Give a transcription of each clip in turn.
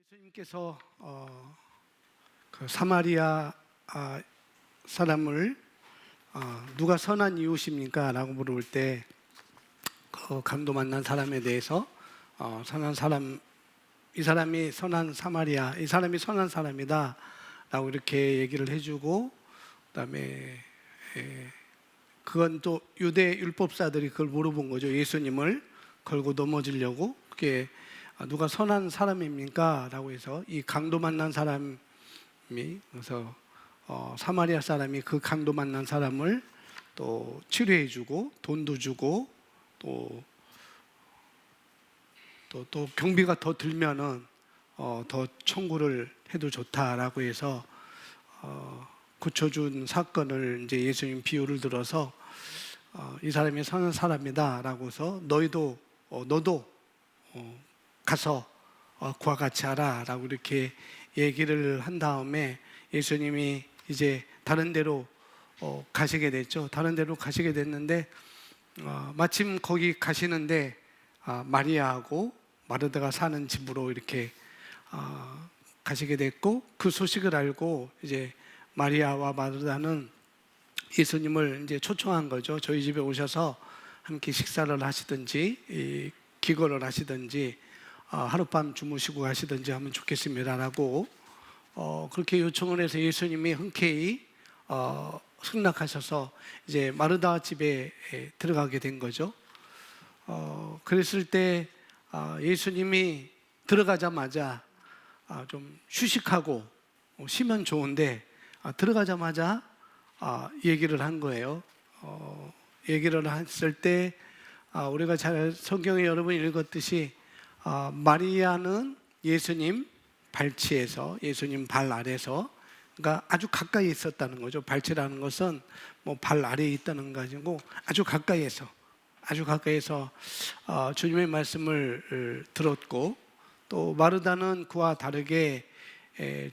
예수님께서 그 사마리아 사람을 누가 선한 이웃입니까? 라고 물을 때 그 강도 만난 사람에 대해서 선한 사람, 이 사람이 선한 사마리아, 이 사람이 선한 사람이다 라고 이렇게 얘기를 해주고, 그다음에 그건 또 유대 율법사들이 그걸 물어본 거죠. 예수님을 걸고 넘어지려고. 그게 누가 선한 사람입니까? 라고 해서 이 강도 만난 사람이, 그래서 사마리아 사람이 그 강도 만난 사람을 또 치료해 주고 돈도 주고 또 경비가 더 들면은 더 청구를 해도 좋다라고 해서 고쳐준 사건을 이제 예수님 비유를 들어서 이 사람이 선한 사람이다라고 해서 너도 가서 그와 같이 하라라고 이렇게 얘기를 한 다음에 예수님이 이제 다른 데로 가시게 됐죠. 다른 데로 가시게 됐는데 마침 거기 가시는데 마리아하고 마르다가 사는 집으로 이렇게 가시게 됐고, 그 소식을 알고 이제 마리아와 마르다는 예수님을 이제 초청한 거죠. 저희 집에 오셔서 함께 식사를 하시든지 기거를 하시든지 하룻밤 주무시고 가시든지 하면 좋겠습니다라고 그렇게 요청을 해서 예수님이 흔쾌히 승낙하셔서 이제 마르다 집에 들어가게 된 거죠. 그랬을 때 예수님이 들어가자마자 좀 휴식하고 쉬면 좋은데 들어가자마자 얘기를 한 거예요. 얘기를 했을 때 우리가 잘 성경에 여러 번 읽었듯이 마리아는 예수님 발치에서, 예수님 발 아래서, 그러니까 아주 가까이 있었다는 거죠. 발치라는 것은 뭐 발 아래에 있다는 거 아니고 아주 가까이에서 주님의 말씀을 들었고, 또 마르다는 그와 다르게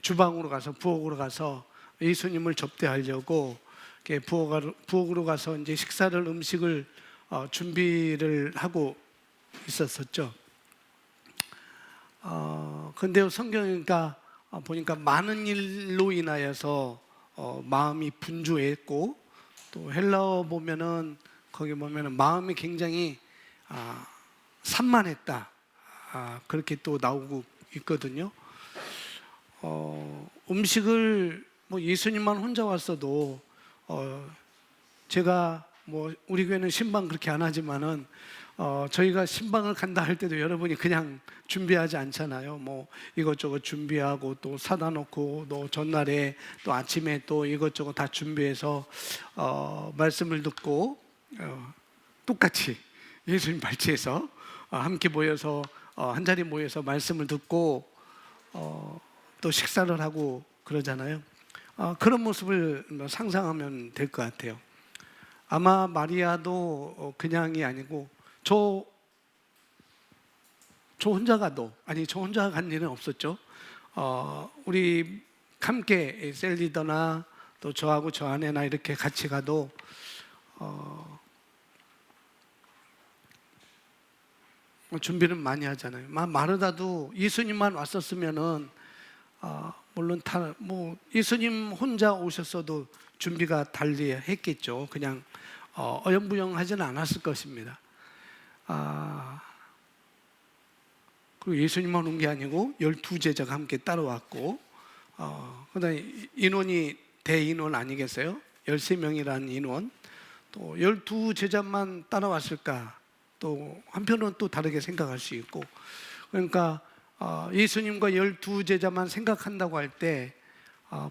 주방으로 가서, 부엌으로 가서 예수님을 접대하려고 부엌으로 가서 이제 음식을 준비를 하고 있었었죠. 근데 성경이니까 보니까 많은 일로 인하여서 마음이 분주했고, 또 헬라어 보면은 거기 보면은 마음이 굉장히 산만했다, 그렇게 또 나오고 있거든요. 음식을 뭐 예수님만 혼자 왔어도 제가 뭐 우리 교회는 신방 그렇게 안 하지만은 저희가 신방을 간다 할 때도 여러분이 그냥 준비하지 않잖아요. 뭐 이것저것 준비하고 또 사다 놓고 또 전날에 또 아침에 또 이것저것 다 준비해서 말씀을 듣고 똑같이 예수님 발치에서 함께 모여서 한 자리 모여서 말씀을 듣고 또 식사를 하고 그러잖아요. 그런 모습을 상상하면 될 것 같아요. 아마 마리아도 그냥이 아니고 저 혼자 간 일은 없었죠. 우리 함께 셀리더나 또 저하고 저 아내나 이렇게 같이 가도 준비는 많이 하잖아요. 마르다도 예수님만 왔었으면은 물론 뭐 예수님 혼자 오셨어도 준비가 달리 했겠죠. 그냥 어영부영하지는 않았을 것입니다. 그리고 예수님만 온 게 아니고 12제자가 함께 따라왔고, 그다음에 인원이 대인원 아니겠어요? 13명이라는 인원. 또 12제자만 따라왔을까? 또 한편으로는 또 다르게 생각할 수 있고, 그러니까 예수님과 12제자만 생각한다고 할 때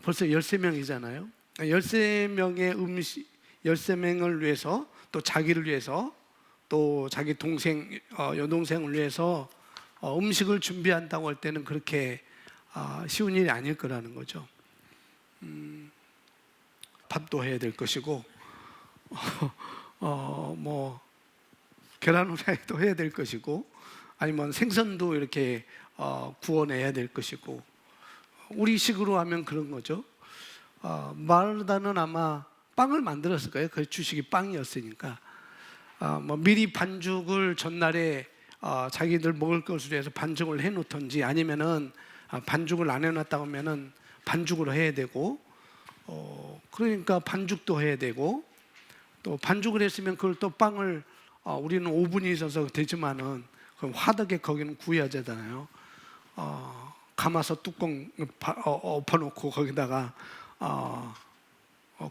벌써 13명이잖아요. 13명의 음식, 13명을 위해서, 또 자기를 위해서, 또 자기 동생, 여동생을 위해서 음식을 준비한다고 할 때는 그렇게 쉬운 일이 아닐 거라는 거죠. 밥도 해야 될 것이고 뭐 계란 후라이도 해야 될 것이고, 아니면 생선도 이렇게 구워내야 될 것이고, 우리식으로 하면 그런 거죠. 마르다는 아마 빵을 만들었을 거예요. 그 주식이 빵이었으니까 뭐 미리 반죽을 전날에 자기들 먹을 것으로 해서 반죽을 해놓던지, 아니면은 반죽을 안 해놨다고 하면은 반죽으로 해야 되고, 그러니까 반죽도 해야 되고, 또 반죽을 했으면 그걸 또 빵을 우리는 오븐이 있어서 되지만은 그럼 화덕에 거기는 구워야 되잖아요. 감아서 뚜껑 엎어놓고 거기다가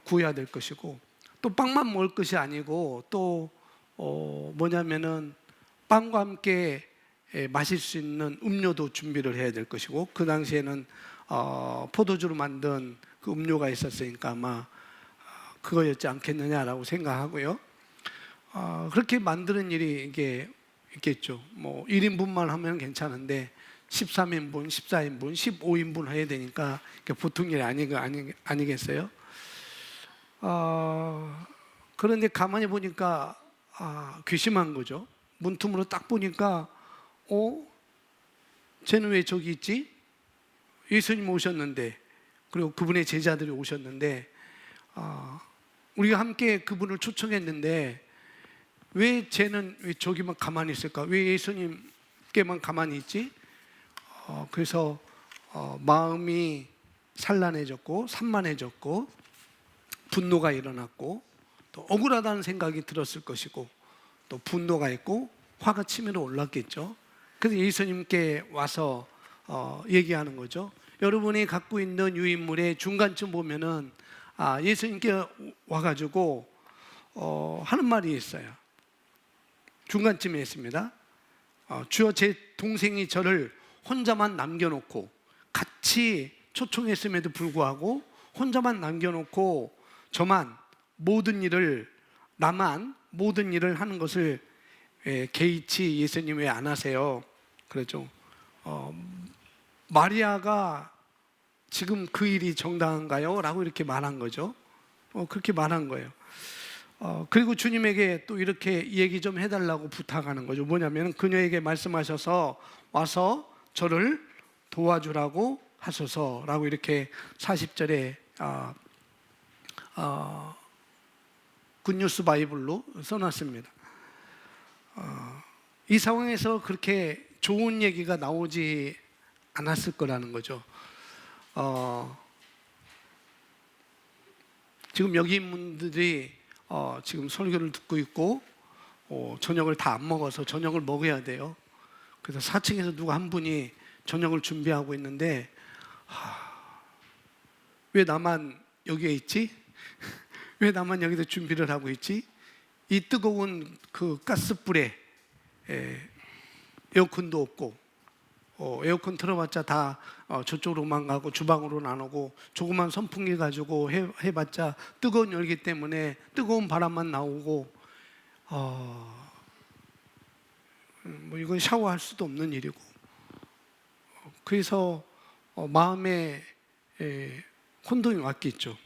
구워야 될 것이고, 또 빵만 먹을 것이 아니고 또 뭐냐면은 빵과 함께 마실 수 있는 음료도 준비를 해야 될 것이고, 그 당시에는 포도주로 만든 그 음료가 있었으니까 아마 그거였지 않겠느냐라고 생각하고요. 그렇게 만드는 일이 이게 있겠죠. 뭐 1인분만 하면 괜찮은데 13인분, 14인분, 15인분 해야 되니까 보통 일이 아니겠어요? 그런데 가만히 보니까 괘씸한 거죠. 문틈으로 딱 보니까 쟤는 왜 저기 있지? 예수님 오셨는데, 그리고 그분의 제자들이 오셨는데, 우리가 함께 그분을 초청했는데 왜 쟤는 왜 저기만 가만히 있을까? 왜 예수님께만 가만히 있지? 그래서 마음이 산란해졌고 산만해졌고 분노가 일어났고, 또 억울하다는 생각이 들었을 것이고, 또 분노가 있고 화가 치밀어 올랐겠죠. 그래서 예수님께 와서 얘기하는 거죠. 여러분이 갖고 있는 유인물의 중간쯤 보면은 예수님께 와가지고 하는 말이 있어요. 중간쯤에 있습니다. 주여, 제 동생이 저를 혼자만 남겨놓고, 같이 초청했음에도 불구하고 혼자만 남겨놓고 나만 모든 일을 하는 것을 개의치 예수님 왜 안 하세요? 그러죠. 마리아가 지금 그 일이 정당한가요? 라고 이렇게 말한 거죠. 그렇게 말한 거예요. 그리고 주님에게 또 이렇게 얘기 좀 해달라고 부탁하는 거죠. 뭐냐면 그녀에게 말씀하셔서 와서 저를 도와주라고 하소서라고 이렇게 40절에 굿뉴스 바이블로 써놨습니다. 이 상황에서 그렇게 좋은 얘기가 나오지 않았을 거라는 거죠. 지금 여기 있는 분들이 지금 설교를 듣고 있고 저녁을 다 안 먹어서 저녁을 먹어야 돼요. 그래서 4층에서 누가 한 분이 저녁을 준비하고 있는데, 왜 나만 여기에 있지? 왜 나만 여기서 준비를 하고 있지? 이 뜨거운 그 가스불에 에어컨도 없고, 에어컨 틀어봤자 다 저쪽으로만 가고 주방으로는 안 오고, 조그만 선풍기 가지고 해봤자 뜨거운 열기 때문에 뜨거운 바람만 나오고, 뭐 이건 샤워할 수도 없는 일이고, 그래서 마음에 혼동이 왔겠죠.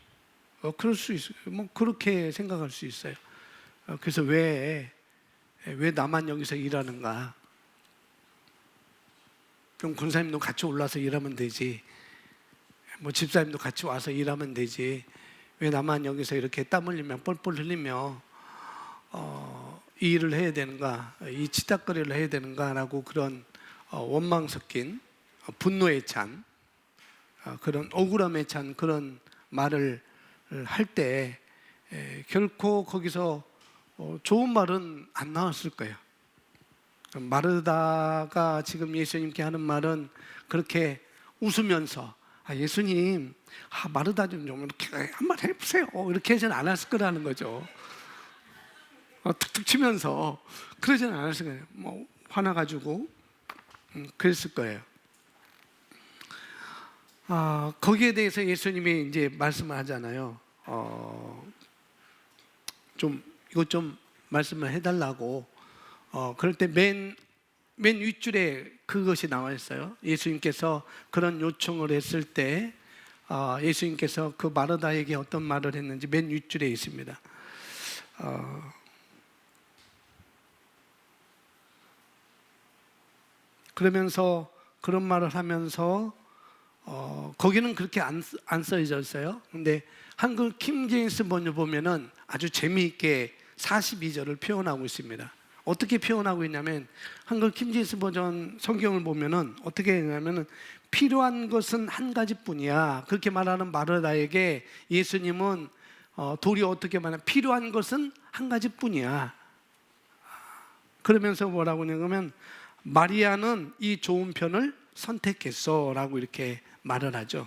그럴 수 있어요. 뭐 그렇게 생각할 수 있어요. 그래서 왜 나만 여기서 일하는가? 그럼 권사님도 같이 올라서 일하면 되지. 뭐 집사님도 같이 와서 일하면 되지. 왜 나만 여기서 이렇게 땀 흘리며 뻘뻘 흘리며 이 일을 해야 되는가, 이 치닥거리를 해야 되는가라고 그런 원망 섞인 분노에 찬 그런 억울함에 찬 그런 말을 할 때 결코 거기서 좋은 말은 안 나왔을 거예요. 마르다가 지금 예수님께 하는 말은 그렇게 웃으면서 예수님, 마르다 좀 이렇게 한번 해보세요, 이렇게 하지는 않았을 거라는 거죠. 툭툭 치면서 그러지는 않았을 거예요. 뭐 화나가지고 그랬을 거예요. 거기에 대해서 예수님이 이제 말씀을 하잖아요. 좀 이것 좀 말씀을 해달라고. 그럴 때 맨 윗줄에 그것이 나와 있어요. 예수님께서 그런 요청을 했을 때 예수님께서 그 마르다에게 어떤 말을 했는지 맨 윗줄에 있습니다. 그러면서 그런 말을 하면서 거기는 그렇게 안 써져 있어요. 근데 한글 킹 제임스 번역 보면은 아주 재미있게 42절을 표현하고 있습니다. 어떻게 표현하고 있냐면 한글 킹제임스 버전 성경을 보면은 어떻게 했냐면은 필요한 것은 한 가지뿐이야. 그렇게 말하는 마르다에게 예수님은 도리어 어떻게 말하면 필요한 것은 한 가지뿐이야. 그러면서 뭐라고 하냐면 마리아는 이 좋은 편을 선택했어라고 이렇게 말을 하죠.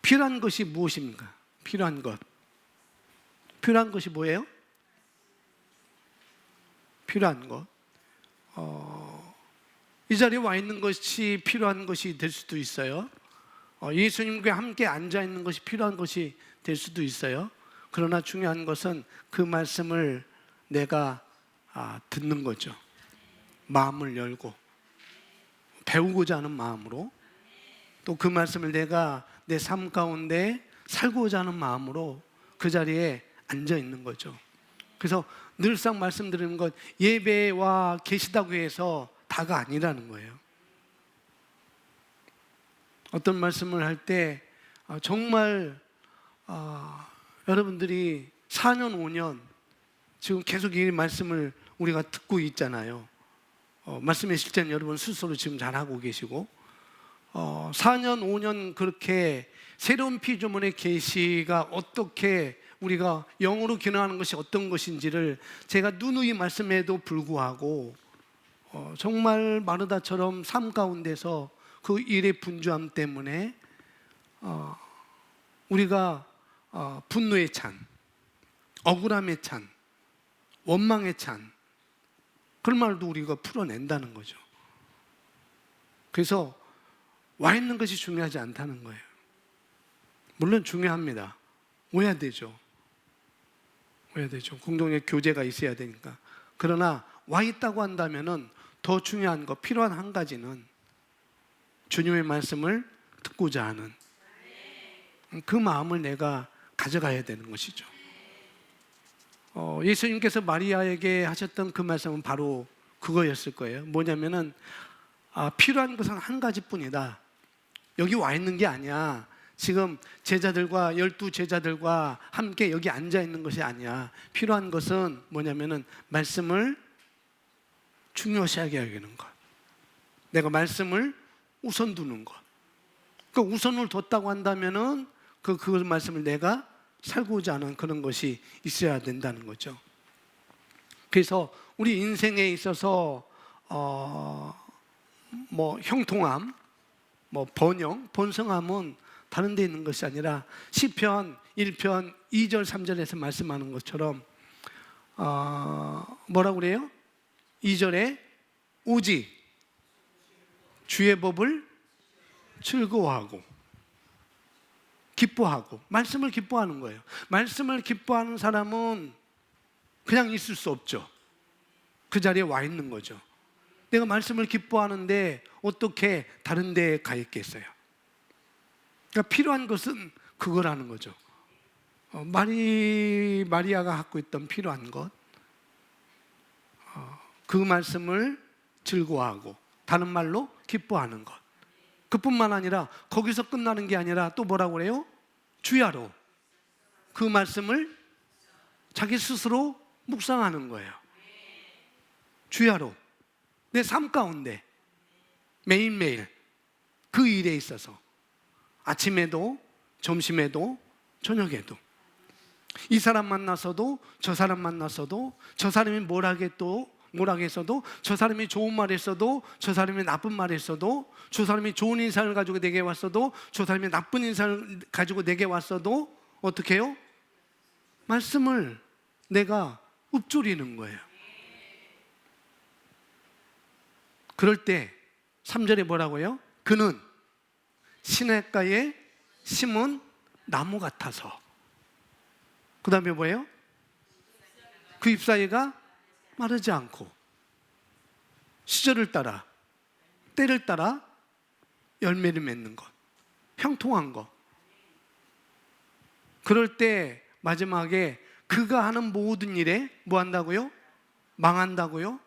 필요한 것이 무엇입니까? 필요한 것. 필요한 것이 뭐예요? 필요한 것. 이 자리에 와 있는 것이 필요한 것이 될 수도 있어요. 예수님과 함께 앉아 있는 것이 필요한 것이 될 수도 있어요. 그러나 중요한 것은 그 말씀을 내가 듣는 거죠. 마음을 열고 배우고자 하는 마음으로, 또 그 말씀을 내가 내 삶 가운데 살고자 하는 마음으로 그 자리에 앉아 있는 거죠. 그래서 늘상 말씀드리는 것, 예배와 계시다고 해서 다가 아니라는 거예요. 어떤 말씀을 할 때 정말 여러분들이 4년 5년 지금 계속 이 말씀을 우리가 듣고 있잖아요. 말씀의 실제는 여러분 스스로 지금 잘하고 계시고 4년 5년 그렇게 새로운 피조물의 계시가 어떻게 우리가 영으로 기능하는 것이 어떤 것인지를 제가 누누이 말씀에도 불구하고 정말 마르다처럼 삶 가운데서 그 일의 분주함 때문에 우리가 분노의 찬, 억울함의 찬, 원망의 찬, 그런 말도 우리가 풀어낸다는 거죠. 그래서 와 있는 것이 중요하지 않다는 거예요. 물론 중요합니다. 오야 되죠. 오야 되죠. 공동의 교제가 있어야 되니까. 그러나 와 있다고 한다면은 더 중요한 거, 필요한 한 가지는 주님의 말씀을 듣고자 하는 그 마음을 내가 가져가야 되는 것이죠. 예수님께서 마리아에게 하셨던 그 말씀은 바로 그거였을 거예요. 뭐냐면은 필요한 것은 한 가지뿐이다. 여기 와 있는 게 아니야. 지금 제자들과 12제자들과 함께 여기 앉아 있는 것이 아니야. 필요한 것은 뭐냐면은 말씀을 중요시하게 여기는 것. 내가 말씀을 우선 두는 것. 그 우선을 뒀다고 한다면은 그 말씀을 내가 살고자 하는 그런 것이 있어야 된다는 거죠. 그래서 우리 인생에 있어서 형통함, 번영, 번성함은 다른 데 있는 것이 아니라 시편 1편 2절 3절에서 말씀하는 것처럼 뭐라고 그래요? 2절에 오직 주의 법을 즐거워하고 기뻐하고, 말씀을 기뻐하는 거예요. 말씀을 기뻐하는 사람은 그냥 있을 수 없죠. 그 자리에 와 있는 거죠. 내가 말씀을 기뻐하는데 어떻게 다른 데에 가 있겠어요? 그러니까 필요한 것은 그거라는 거죠. 마리아가 갖고 있던 필요한 것, 그 말씀을 즐거워하고, 다른 말로 기뻐하는 것. 그뿐만 아니라 거기서 끝나는 게 아니라 또 뭐라고 그래요? 주야로 그 말씀을 자기 스스로 묵상하는 거예요. 주야로 내 삶 가운데 매일매일 그 일에 있어서 아침에도 점심에도 저녁에도 이 사람 만나서도 저 사람 만나서도 저 사람이 뭘 하겠어도 저 사람이 좋은 말 했어도 저 사람이 나쁜 말 했어도 저 사람이 좋은 인상을 가지고 내게 왔어도 저 사람이 나쁜 인상을 가지고 내게 왔어도 어떻게 해요? 말씀을 내가 읊조리는 거예요. 그럴 때 3절에 뭐라고요? 그는 시냇가에 심은 나무 같아서, 그 다음에 뭐예요? 그 잎사귀가 마르지 않고 시절을 따라 때를 따라 열매를 맺는 것, 형통한 것. 그럴 때 마지막에 그가 하는 모든 일에 뭐 한다고요? 망한다고요?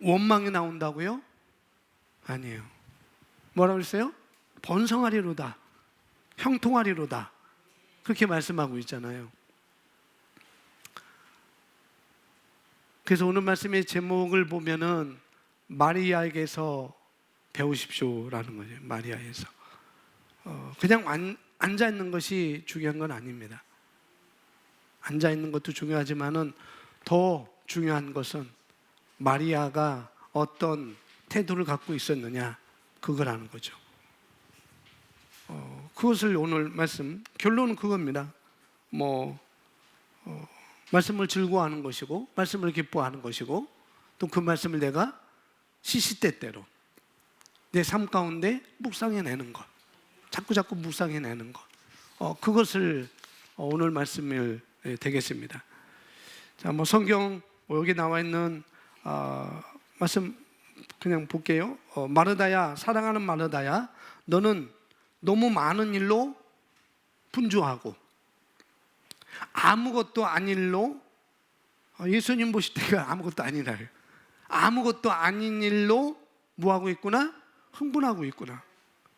원망이 나온다고요? 아니에요. 뭐라고 했어요? 번성하리로다, 형통하리로다, 그렇게 말씀하고 있잖아요. 그래서 오늘 말씀의 제목을 보면은 마리아에게서 배우십시오라는 거죠. 마리아에서. 그냥 앉아 있는 것이 중요한 건 아닙니다. 앉아 있는 것도 중요하지만은 더 중요한 것은 마리아가 어떤 태도를 갖고 있었느냐, 그거라는 거죠. 그것을 오늘 말씀, 결론은 그겁니다. 말씀을 즐거워하는 것이고, 말씀을 기뻐하는 것이고, 또 그 말씀을 내가 시시때때로 내 삶 가운데 묵상해내는 것, 자꾸 묵상해내는 것, 그것을 오늘 말씀을 되겠습니다. 자, 성경 여기 나와 있는 말씀 그냥 볼게요. 마르다야, 사랑하는 마르다야, 너는 너무 많은 일로 분주하고 아무것도 아닌 일로, 예수님 보실 때가 아무것도 아니라요. 아무것도 아닌 일로 뭐하고 있구나? 흥분하고 있구나.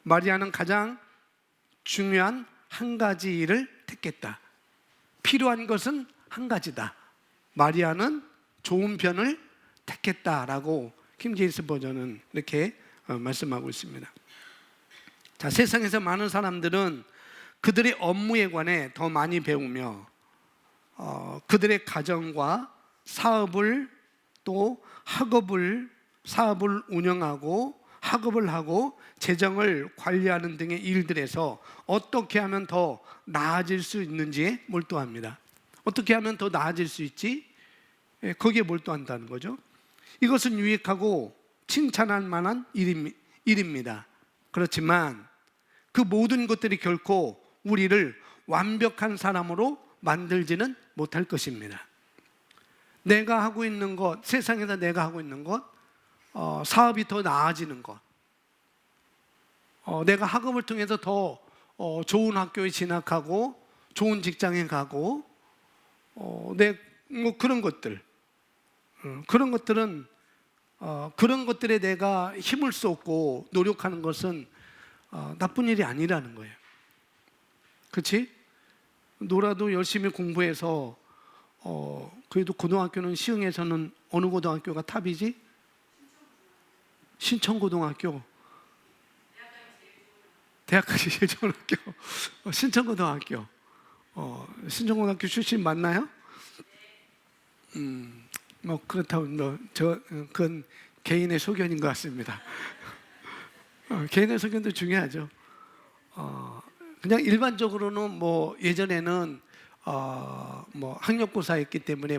마리아는 가장 중요한 한 가지 일을 택했다. 필요한 것은 한 가지다. 마리아는 좋은 편을 택했다라고 킹제임스 버전은 이렇게 말씀하고 있습니다. 자, 세상에서 많은 사람들은 그들의 업무에 관해 더 많이 배우며 그들의 가정과 사업을 또 사업을 운영하고 학업을 하고 재정을 관리하는 등의 일들에서 어떻게 하면 더 나아질 수 있는지에 몰두합니다. 어떻게 하면 더 나아질 수 있지? 거기에 몰두한다는 거죠. 이것은 유익하고 칭찬할 만한 일입니다. 그렇지만 그 모든 것들이 결코 우리를 완벽한 사람으로 만들지는 못할 것입니다. 내가 하고 있는 것, 세상에서 내가 하고 있는 것, 사업이 더 나아지는 것, 내가 학업을 통해서 더 좋은 학교에 진학하고 좋은 직장에 가고 그런 것들, 그런 것들은 그런 것들에 내가 힘을 쏟고 노력하는 것은 나쁜 일이 아니라는 거예요. 그렇지? 노라도 열심히 공부해서 그래도 고등학교는 시흥에서는 어느 고등학교가 탑이지? 신천고등학교. 대학까지 제일 좋은 학교. 신천고등학교. 신천고등학교 출신 맞나요? 그렇다고 그건 개인의 소견인 것 같습니다. 개인의 소견도 중요하죠. 그냥 일반적으로는 예전에는 학력고사였기 때문에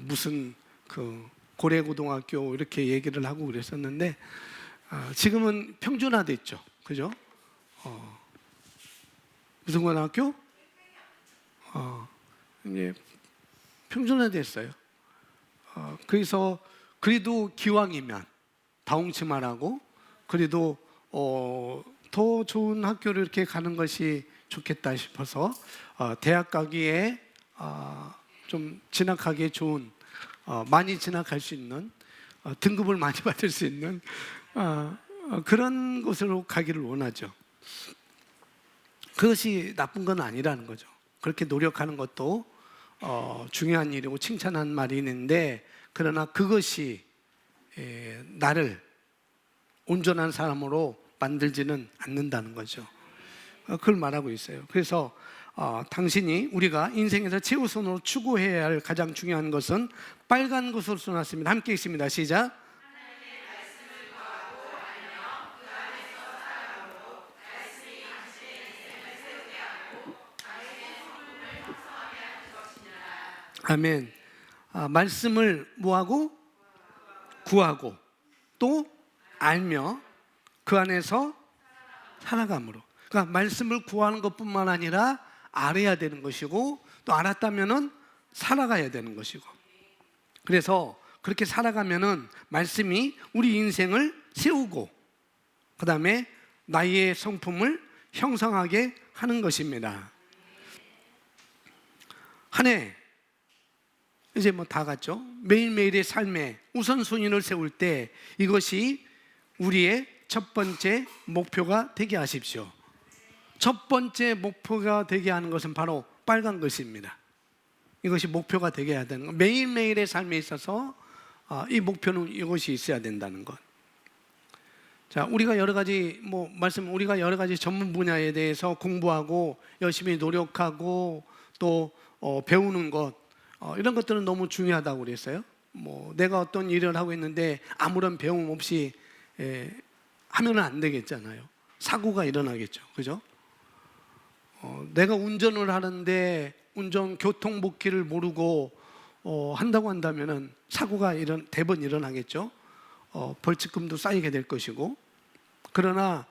무슨 고래고등학교 이렇게 얘기를 하고 그랬었는데 지금은 평준화됐죠, 그죠? 무슨 고등학교? 이제 평준화됐어요. 그래서 그래도 기왕이면 다홍치마라고 그래도 더 좋은 학교를 이렇게 가는 것이 좋겠다 싶어서 대학 가기에 좀 진학하기에 좋은 많이 진학할 수 있는 등급을 많이 받을 수 있는 그런 곳으로 가기를 원하죠. 그것이 나쁜 건 아니라는 거죠. 그렇게 노력하는 것도 중요한 일이고 칭찬한 말이 있는데 그러나 그것이 나를 온전한 사람으로 만들지는 않는다는 거죠. 그걸 말하고 있어요. 그래서 당신이 우리가 인생에서 최우선으로 추구해야 할 가장 중요한 것은 빨간 것으로 써놨습니다. 함께 읽습니다. 시작. 아멘. 말씀을 뭐하고? 구하고 또 알며 그 안에서 살아감으로. 그러니까 말씀을 구하는 것뿐만 아니라 알아야 되는 것이고 또 알았다면은 살아가야 되는 것이고 그래서 그렇게 살아가면은 말씀이 우리 인생을 세우고 그 다음에 나의 성품을 형성하게 하는 것입니다. 한 해 이제 다 갔죠. 매일매일의 삶에 우선순위를 세울 때 이것이 우리의 첫 번째 목표가 되게 하십시오. 첫 번째 목표가 되게 하는 것은 바로 빨간 것입니다. 이것이 목표가 되게 해야 되는 것. 매일매일의 삶에 있어서 이 목표는 이것이 있어야 된다는 것. 자, 우리가 여러 가지 우리가 여러 가지 전문 분야에 대해서 공부하고 열심히 노력하고 또 배우는 것, 이런 것들은 너무 중요하다고 그랬어요. 내가 어떤 일을 하고 있는데 아무런 배움 없이 하면은 안 되겠잖아요. 사고가 일어나겠죠, 그죠? 내가 운전을 하는데 운전 교통법규를 모르고 한다고 한다면은 사고가 대번 일어나겠죠. 벌칙금도 쌓이게 될 것이고. 그러나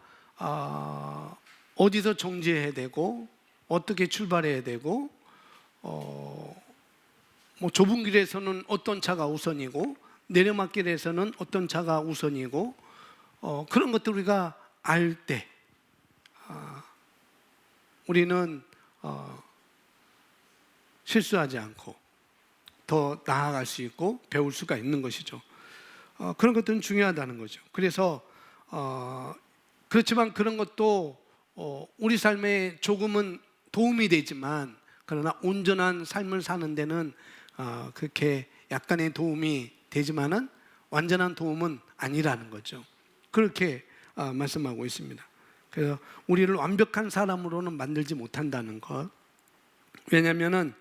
어디서 정지해야 되고 어떻게 출발해야 되고 좁은 길에서는 어떤 차가 우선이고 내리막길에서는 어떤 차가 우선이고 그런 것들 우리가 알 때 우리는 실수하지 않고 더 나아갈 수 있고 배울 수가 있는 것이죠. 그런 것들은 중요하다는 거죠. 그래서 그렇지만 그런 것도 우리 삶에 조금은 도움이 되지만 그러나 온전한 삶을 사는 데는 그렇게 약간의 도움이 되지만은 완전한 도움은 아니라는 거죠. 그렇게 말씀하고 있습니다. 그래서 우리를 완벽한 사람으로는 만들지 못한다는 것. 왜냐하면은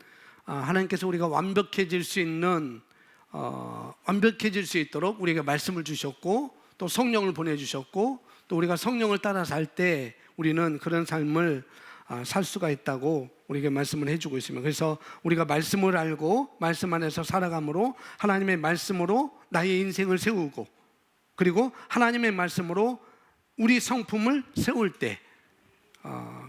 하나님께서 우리가 완벽해질 수 있도록 우리에게 말씀을 주셨고 또 성령을 보내주셨고 또 우리가 성령을 따라 살 때 우리는 그런 삶을 살 수가 있다고 우리에게 말씀을 해주고 있습니다. 그래서 우리가 말씀을 알고 말씀 안에서 살아감으로 하나님의 말씀으로 나의 인생을 세우고 그리고 하나님의 말씀으로 우리 성품을 세울 때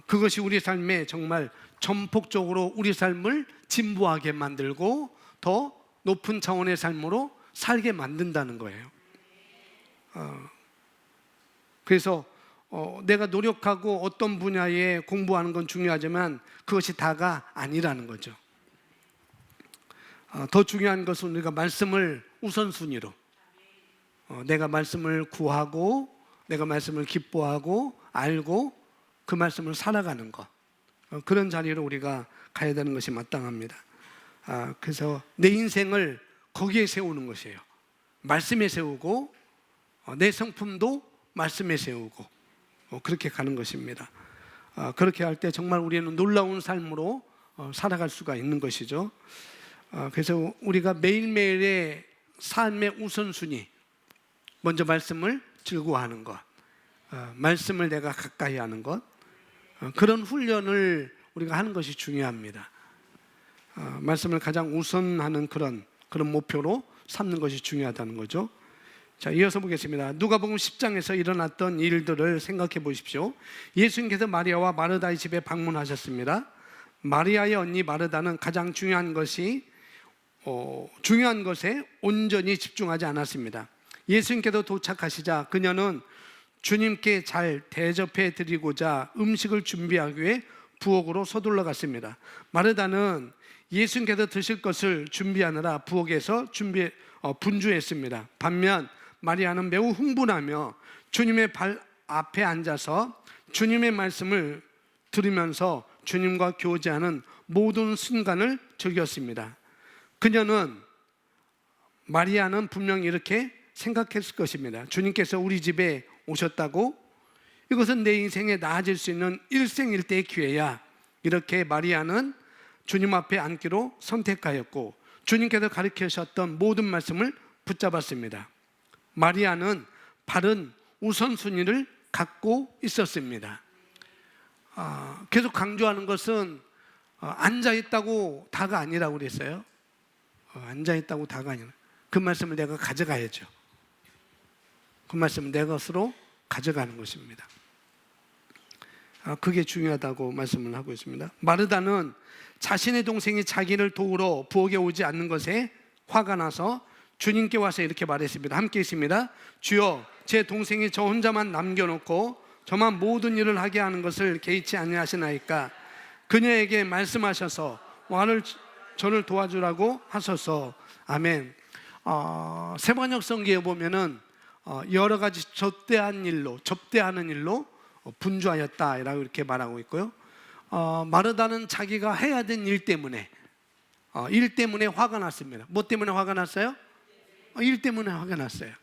그것이 우리 삶에 정말 전폭적으로 우리 삶을 진보하게 만들고 더 높은 차원의 삶으로 살게 만든다는 거예요. 그래서 내가 노력하고 어떤 분야에 공부하는 건 중요하지만 그것이 다가 아니라는 거죠. 더 중요한 것은 우리가 말씀을 우선순위로 내가 말씀을 구하고 내가 말씀을 기뻐하고 알고 그 말씀을 살아가는 것, 그런 자리로 우리가 가야 되는 것이 마땅합니다. 그래서 내 인생을 거기에 세우는 것이에요. 말씀에 세우고 내 성품도 말씀에 세우고 그렇게 가는 것입니다. 그렇게 할 때 정말 우리는 놀라운 삶으로 살아갈 수가 있는 것이죠. 그래서 우리가 매일매일의 삶의 우선순위, 먼저 말씀을 즐거워하는 것, 말씀을 내가 가까이 하는 것, 그런 훈련을 우리가 하는 것이 중요합니다. 말씀을 가장 우선하는 그런 목표로 삼는 것이 중요하다는 거죠. 자, 이어서 보겠습니다. 누가복음 10장에서 일어났던 일들을 생각해 보십시오. 예수님께서 마리아와 마르다의 집에 방문하셨습니다. 마리아의 언니 마르다는 가장 중요한 것에 온전히 집중하지 않았습니다. 예수님께서 도착하시자 그녀는 주님께 잘 대접해 드리고자 음식을 준비하기 위해 부엌으로 서둘러 갔습니다. 마르다는 예수님께서 드실 것을 준비하느라 부엌에서 분주했습니다. 반면 마리아는 매우 흥분하며 주님의 발 앞에 앉아서 주님의 말씀을 들으면서 주님과 교제하는 모든 순간을 즐겼습니다. 마리아는 분명히 이렇게 생각했을 것입니다. 주님께서 우리 집에 오셨다고? 이것은 내 인생에 나아질 수 있는 일생일대의 기회야. 이렇게 마리아는 주님 앞에 앉기로 선택하였고 주님께서 가르치셨던 모든 말씀을 붙잡았습니다. 마리아는 바른 우선순위를 갖고 있었습니다. 계속 강조하는 것은 앉아있다고 다가 아니라고 그랬어요. 앉아있다고 다가 아니라 그 말씀을 내가 가져가야죠. 그 말씀을 내 것으로 가져가는 것입니다. 그게 중요하다고 말씀을 하고 있습니다. 마르다는 자신의 동생이 자기를 도우러 부엌에 오지 않는 것에 화가 나서 주님께 와서 이렇게 말했습니다. 함께 있습니다. 주여, 제 동생이 저 혼자만 남겨놓고 저만 모든 일을 하게 하는 것을 개의치 아니하시나이까? 그녀에게 말씀하셔서 저를 도와주라고 하소서. 아멘. 세번역 성경에 보면은 여러 가지 접대하는 일로 분주하였다라고 이렇게 말하고 있고요. 마르다는 자기가 해야 된 일 때문에 일 때문에 화가 났습니다. 뭐 때문에 화가 났어요? 일 때문에 화가 났어요.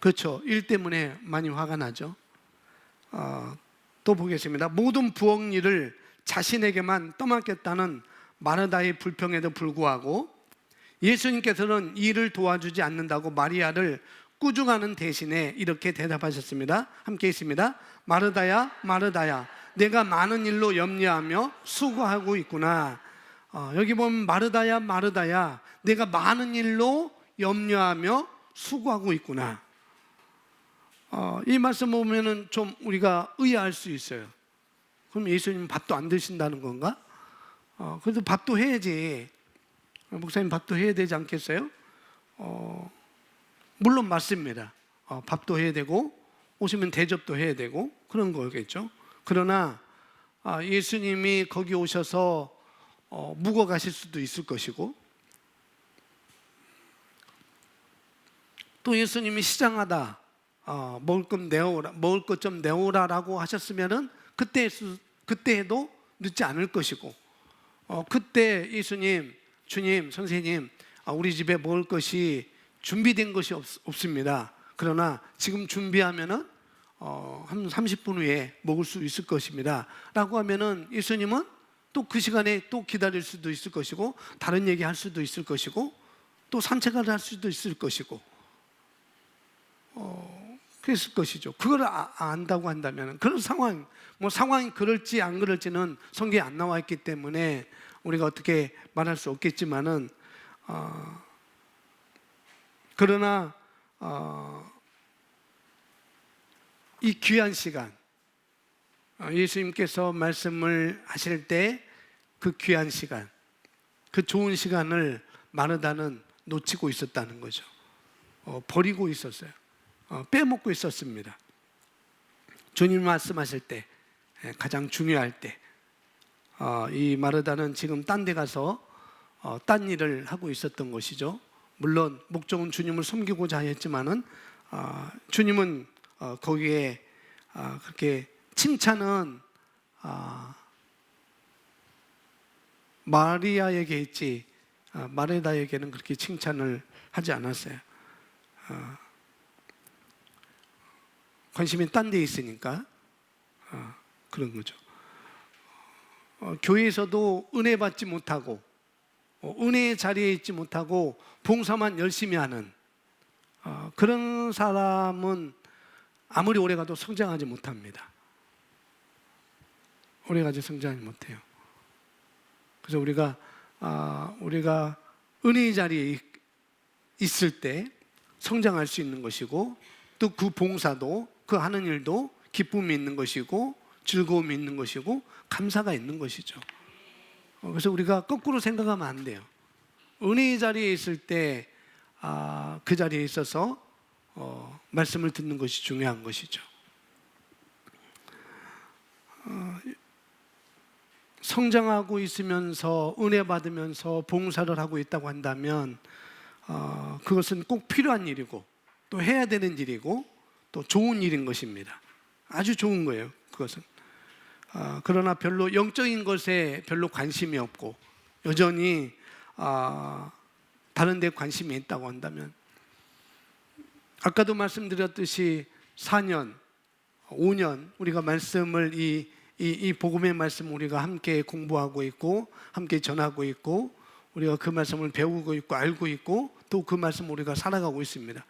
그렇죠. 일 때문에 많이 화가 나죠. 또 보겠습니다. 모든 부엌 일을 자신에게만 떠맡겼다는 마르다의 불평에도 불구하고 예수님께서는 일을 도와주지 않는다고 마리아를 꾸중하는 대신에 이렇게 대답하셨습니다. 함께 있습니다. 마르다야, 마르다야, 내가 많은 일로 염려하며 수고하고 있구나. 여기 보면 마르다야, 마르다야, 내가 많은 일로 염려하며 수고하고 있구나. 이 말씀 보면은 좀 우리가 의아할 수 있어요. 그럼 예수님 밥도 안 드신다는 건가? 그래도 밥도 해야지. 목사님 밥도 해야 되지 않겠어요? 물론 맞습니다. 밥도 해야 되고 오시면 대접도 해야 되고 그런 거겠죠. 그러나 예수님이 거기 오셔서 묵어 가실 수도 있을 것이고, 또 예수님이 시장하다 먹을 것 좀 내오라라고 하셨으면은 그때에도 늦지 않을 것이고, 그때 예수님, 주님, 선생님, 우리 집에 먹을 것이 준비된 것이 없습니다. 그러나 지금 준비하면은 한 30분 후에 먹을 수 있을 것입니다 라고 하면은 예수님은 또 그 시간에 또 기다릴 수도 있을 것이고, 다른 얘기 할 수도 있을 것이고, 또 산책을 할 수도 있을 것이고, 그랬을 것이죠. 그걸 안다고 한다면, 그런 상황이 그럴지 안 그럴지는 성경에 안 나와 있기 때문에 우리가 어떻게 말할 수 없겠지만은, 그러나 이 귀한 시간, 예수님께서 말씀을 하실 때 그 귀한 시간, 그 좋은 시간을 마르다는 놓치고 있었다는 거죠. 버리고 있었어요. 빼먹고 있었습니다. 주님 말씀하실 때, 가장 중요할 때, 이 마르다는 지금 딴 데 가서 딴 일을 하고 있었던 것이죠. 물론 목적은 주님을 섬기고자 했지만은 주님은 거기에 그렇게 칭찬은 마리아에게 했지 마르다에게는 그렇게 칭찬을 하지 않았어요. 관심이 딴 데 있으니까 그런 거죠. 교회에서도 은혜 받지 못하고 은혜의 자리에 있지 못하고 봉사만 열심히 하는 그런 사람은 아무리 오래 가도 성장하지 못합니다. 오래 가도 성장하지 못해요. 그래서 우리가 은혜의 자리에 있을 때 성장할 수 있는 것이고, 또 그 봉사도, 그 하는 일도 기쁨이 있는 것이고 즐거움이 있는 것이고 감사가 있는 것이죠. 그래서 우리가 거꾸로 생각하면 안 돼요. 은혜의 자리에 있을 때 그 자리에 있어서 말씀을 듣는 것이 중요한 것이죠. 성장하고 있으면서 은혜 받으면서 봉사를 하고 있다고 한다면 그것은 꼭 필요한 일이고 또 해야 되는 일이고 또 좋은 일인 것입니다. 아주 좋은 거예요, 그것은. 그러나 별로 영적인 것에 별로 관심이 없고 여전히 다른 데 관심이 있다고 한다면, 아까도 말씀드렸듯이 4년, 5년 우리가 말씀을 이 복음의 말씀 우리가 함께 공부하고 있고 함께 전하고 있고 우리가 그 말씀을 배우고 있고 알고 있고 또 그 말씀 우리가 살아가고 있습니다.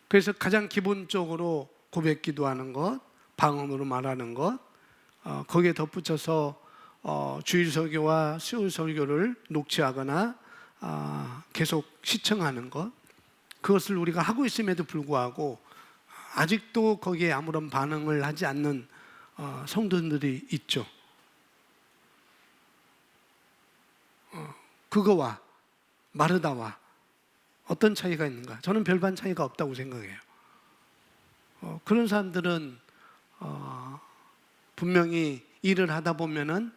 그래서 가장 기본적으로 고백 기도하는 것, 방언으로 말하는 것, 거기에 덧붙여서 주일 설교와 수요일 설교를 녹취하거나 계속 시청하는 것, 그것을 우리가 하고 있음에도 불구하고 아직도 거기에 아무런 반응을 하지 않는 성도들이 있죠. 그거와 마르다와 어떤 차이가 있는가? 저는 별반 차이가 없다고 생각해요. 그런 사람들은 분명히 일을 하다 보면은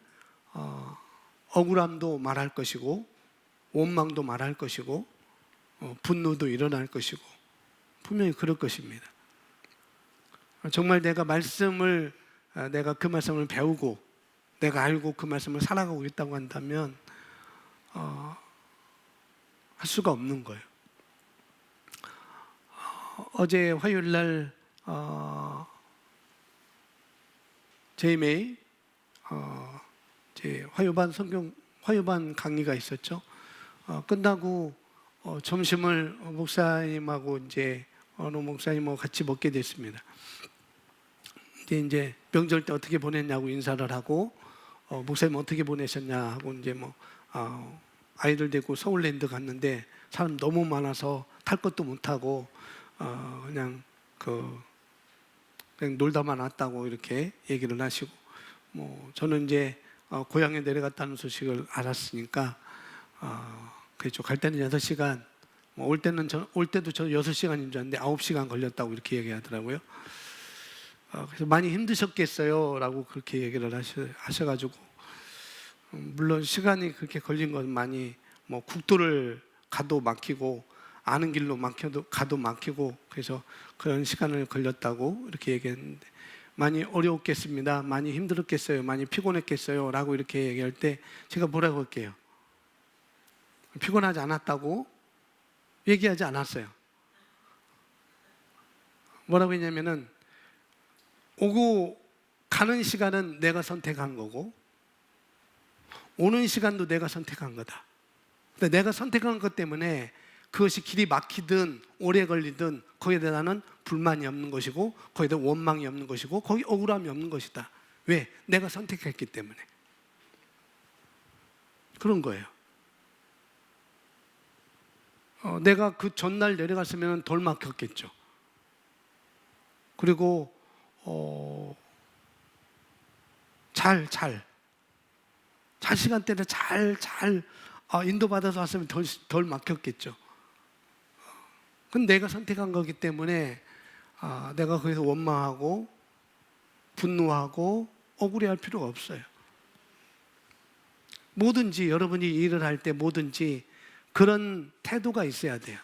억울함도 말할 것이고 원망도 말할 것이고 분노도 일어날 것이고 분명히 그럴 것입니다. 정말 내가 내가 그 말씀을 배우고 내가 알고 그 말씀을 살아가고 있다고 한다면 할 수가 없는 거예요. 어제 화요일 날 JMA 제 화요반 강의가 있었죠. 끝나고 점심을 목사님하고 이제 어느 목사님하고 같이 먹게 됐습니다. 이제 명절 때 어떻게 보냈냐고 인사를 하고 목사님 어떻게 보내셨냐 하고 이제 아이들 데리고 서울랜드 갔는데 사람 너무 많아서 탈 것도 못 하고 그냥 놀다만 왔다고 이렇게 얘기를 하시고 저는 이제 고향에 내려갔다는 소식을 알았으니까 그렇죠. 갈 때는 6시간 올 때도 저 6시간인 줄 알았는데 9시간 걸렸다고 이렇게 얘기하더라고요. 그래서 많이 힘드셨겠어요 라고 그렇게 얘기를 하셔가지고 물론 시간이 그렇게 걸린 건 많이 국도를 가도 막히고 아는 길로 가도 막히고 그래서 그런 시간을 걸렸다고 이렇게 얘기했는데 많이 어려웠겠습니다. 많이 힘들었겠어요. 많이 피곤했겠어요 라고 이렇게 얘기할 때 제가 뭐라고 할게요? 피곤하지 않았다고 얘기하지 않았어요. 뭐라고 했냐면은 오고 가는 시간은 내가 선택한 거고 오는 시간도 내가 선택한 거다. 근데 내가 선택한 것 때문에 그것이 길이 막히든 오래 걸리든 거기에 대한 나는 불만이 없는 것이고 거기에 대한 원망이 없는 것이고 거기 억울함이 없는 것이다. 왜? 내가 선택했기 때문에. 그런 거예요. 내가 그 전날 내려갔으면 덜 막혔겠죠. 그리고 잘 시간대를 잘 인도받아서 왔으면 덜 막혔겠죠. 그건 내가 선택한 거기 때문에 내가 거기서 원망하고 분노하고 억울해할 필요가 없어요. 뭐든지 여러분이 일을 할 때 뭐든지 그런 태도가 있어야 돼요.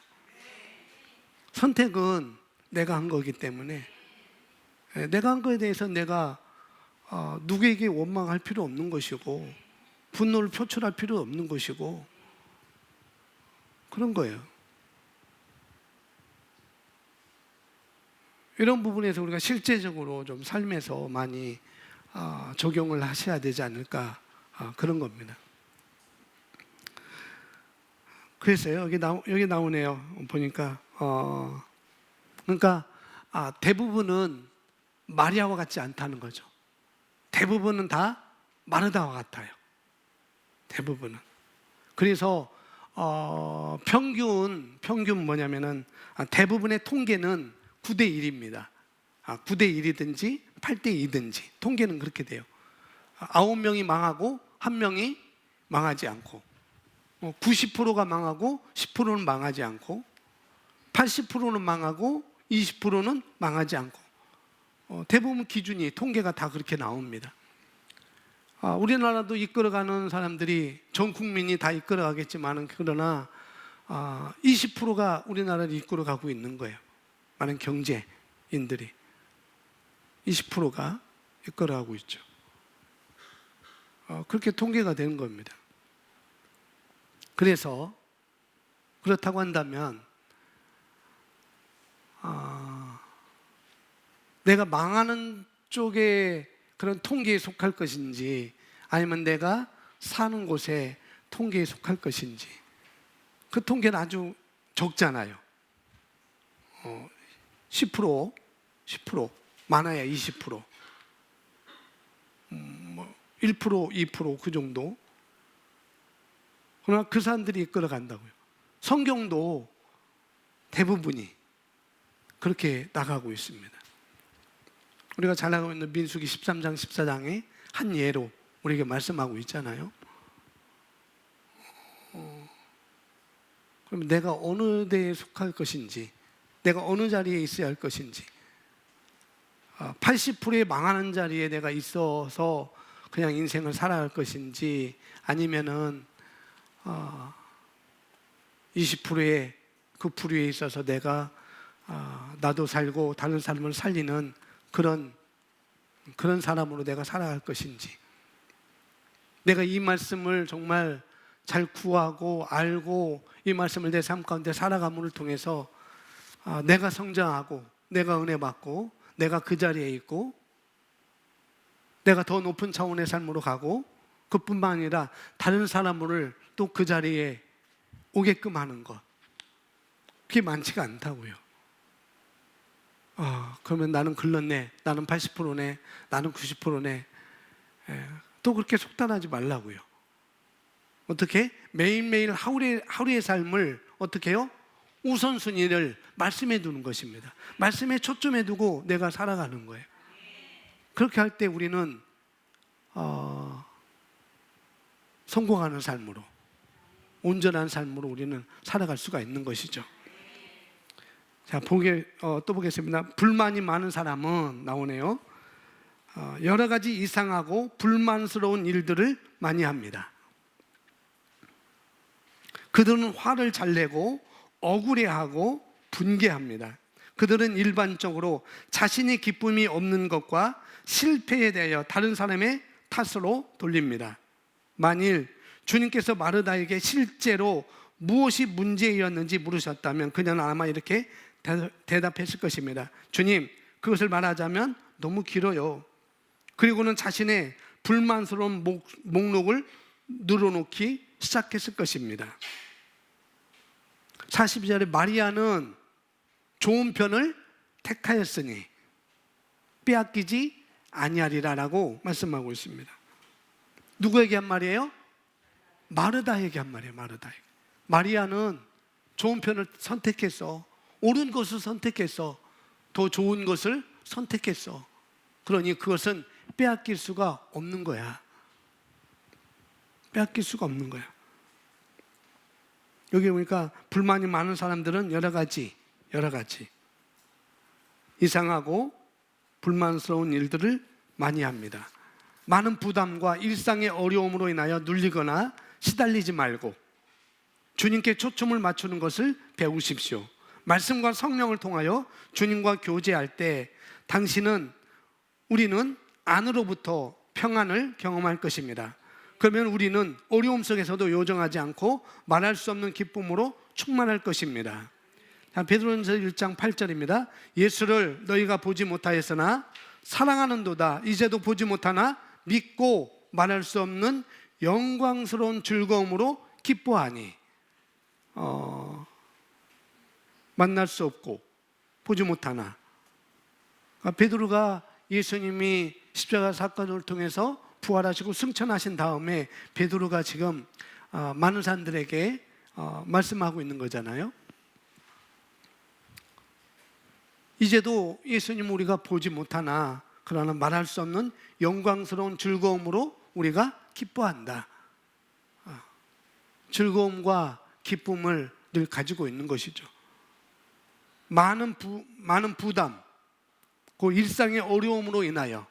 선택은 내가 한 거기 때문에 내가 한 거에 대해서 내가 누구에게 원망할 필요 없는 것이고 분노를 표출할 필요 없는 것이고 그런 거예요. 이런 부분에서 우리가 실제적으로 좀 삶에서 많이 적용을 하셔야 되지 않을까 그런 겁니다. 그래서요 여기 나오네요. 보니까 그러니까 대부분은 마리아와 같지 않다는 거죠. 대부분은 다 마르다와 같아요. 대부분은. 그래서 평균 뭐냐면은 대부분의 통계는 9대 1입니다. 9대 1이든지 8대 2든지 통계는 그렇게 돼요. 9명이 망하고 1명이 망하지 않고 90%가 망하고 10%는 망하지 않고 80%는 망하고 20%는 망하지 않고 대부분 기준이 통계가 다 그렇게 나옵니다. 우리나라도 이끌어가는 사람들이 전 국민이 다 이끌어가겠지만 그러나 20%가 우리나라를 이끌어가고 있는 거예요. 많은 경제인들이 20%가 이끌어가고 있죠. 그렇게 통계가 되는 겁니다. 그래서 그렇다고 한다면 내가 망하는 쪽에 그런 통계에 속할 것인지 아니면 내가 사는 곳에 통계에 속할 것인지 그 통계는 아주 적잖아요. 10%, 많아야 20%, 1%, 2%그 정도. 그러나 그 사람들이 이끌어간다고요. 성경도 대부분이 그렇게 나가고 있습니다. 우리가 잘 알고 있는 민수기 13장, 14장의 한 예로 우리에게 말씀하고 있잖아요. 그럼 내가 어느 데에 속할 것인지, 내가 어느 자리에 있어야 할 것인지, 80%의 망하는 자리에 내가 있어서 그냥 인생을 살아야 할 것인지, 아니면은 20%의 그 부류에 있어서 내가 나도 살고 다른 삶을 살리는 그런 사람으로 내가 살아갈 것인지, 내가 이 말씀을 정말 잘 구하고 알고 이 말씀을 내 삶 가운데 살아감을 통해서 내가 성장하고 내가 은혜 받고 내가 그 자리에 있고 내가 더 높은 차원의 삶으로 가고 그뿐만 아니라 다른 사람을 또 그 자리에 오게끔 하는 것, 그게 많지가 않다고요. 그러면 나는 글렀네, 나는 80%네, 나는 90%네. 또 그렇게 속단하지 말라고요. 어떻게? 매일매일 하루의 삶을 어떻게 해요? 우선순위를 말씀에 두는 것입니다. 말씀에 초점에 두고 내가 살아가는 거예요. 그렇게 할 때 우리는 성공하는 삶으로, 온전한 삶으로 우리는 살아갈 수가 있는 것이죠. 자, 또 보겠습니다. 불만이 많은 사람은 나오네요. 여러 가지 이상하고 불만스러운 일들을 많이 합니다. 그들은 화를 잘 내고 억울해하고 분개합니다. 그들은 일반적으로 자신의 기쁨이 없는 것과 실패에 대하여 다른 사람의 탓으로 돌립니다. 만일 주님께서 마르다에게 실제로 무엇이 문제였는지 물으셨다면 그녀는 아마 이렇게 대답했을 것입니다. 주님, 그것을 말하자면 너무 길어요. 그리고는 자신의 불만스러운 목록을 늘어놓기 시작했을 것입니다. 42절에 마리아는 좋은 편을 택하였으니 빼앗기지 아니하리라라고 말씀하고 있습니다. 누구에게 한 말이에요? 마르다에게 한 말이에요. 마리아는 좋은 편을 선택했어. 옳은 것을 선택했어. 더 좋은 것을 선택했어. 그러니 그것은 빼앗길 수가 없는 거야. 빼앗길 수가 없는 거야. 여기 보니까 불만이 많은 사람들은 여러 가지 이상하고 불만스러운 일들을 많이 합니다. 많은 부담과 일상의 어려움으로 인하여 눌리거나 시달리지 말고 주님께 초점을 맞추는 것을 배우십시오. 말씀과 성령을 통하여 주님과 교제할 때 우리는 안으로부터 평안을 경험할 것입니다. 그러면 우리는 어려움 속에서도 요정하지 않고 말할 수 없는 기쁨으로 충만할 것입니다. 베드로전서 1장 8절입니다. 예수를 너희가 보지 못하였으나 사랑하는도다. 이제도 보지 못하나 믿고 말할 수 없는 영광스러운 즐거움으로 기뻐하니. 만날 수 없고 보지 못하나. 베드로가 예수님이 십자가 사건을 통해서 부활하시고 승천하신 다음에 베드로가 지금 많은 사람들에게 말씀하고 있는 거잖아요. 이제도 예수님 우리가 보지 못하나 그러나 말할 수 없는 영광스러운 즐거움으로 우리가 기뻐한다. 즐거움과 기쁨을 늘 가지고 있는 것이죠. 많은 부담, 그 일상의 어려움으로 인하여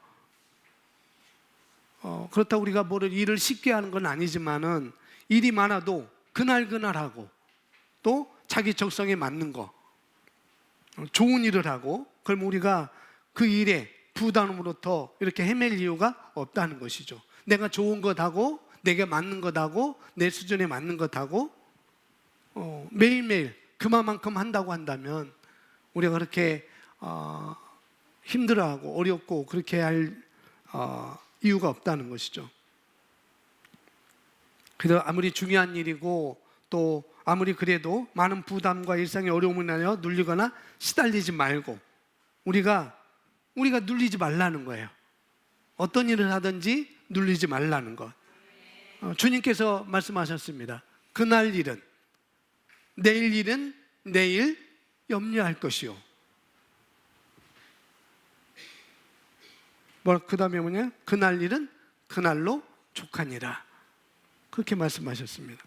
그렇다고 우리가 일을 쉽게 하는 건 아니지만은 일이 많아도 그날 하고 또 자기 적성에 맞는 거 좋은 일을 하고 그럼 우리가 그 일에 부담으로부터 이렇게 헤맬 이유가 없다는 것이죠. 내가 좋은 것하고 내게 맞는 것하고 내 수준에 맞는 것하고 매일매일 그만큼 한다고 한다면 우리가 그렇게 힘들어하고 어렵고 그렇게 할 이유가 없다는 것이죠. 그래서 아무리 중요한 일이고 또 아무리 그래도 많은 부담과 일상의 어려움을 인하여 눌리거나 시달리지 말고 우리가 눌리지 말라는 거예요. 어떤 일을 하든지 눌리지 말라는 것. 주님께서 말씀하셨습니다. 그날 일은 내일 일은 내일 염려할 것이요. 그 다음에 뭐냐? 그날 일은 그날로 족하니라. 그렇게 말씀하셨습니다.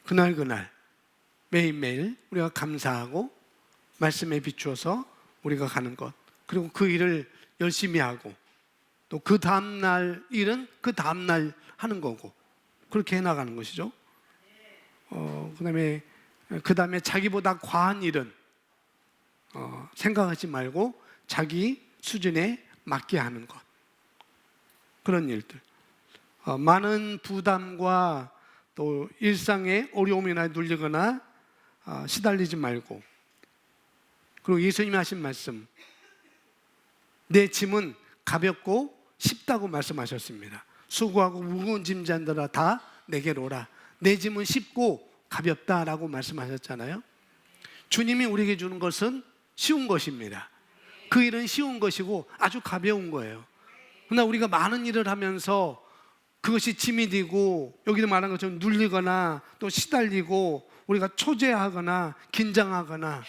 그날 매일매일 우리가 감사하고 말씀에 비추어서 우리가 가는 것, 그리고 그 일을 열심히 하고 또 그 다음날 일은 그 다음날 하는 거고 그렇게 해나가는 것이죠. 그 다음에 자기보다 과한 일은 생각하지 말고 자기 수준에 맞게 하는 것. 그런 일들. 많은 부담과 또 일상의 어려움이나 눌리거나 시달리지 말고, 그리고 예수님이 하신 말씀, 내 짐은 가볍고 쉽다고 말씀하셨습니다. 수고하고 무거운 짐자들아 다 내게로 오라. 내 짐은 쉽고 가볍다라고 말씀하셨잖아요. 주님이 우리에게 주는 것은 쉬운 것입니다. 그 일은 쉬운 것이고 아주 가벼운 거예요. 그러나 우리가 많은 일을 하면서 그것이 짐이 되고, 여기도 말한 것처럼 눌리거나 또 시달리고 우리가 초조해하거나 긴장하거나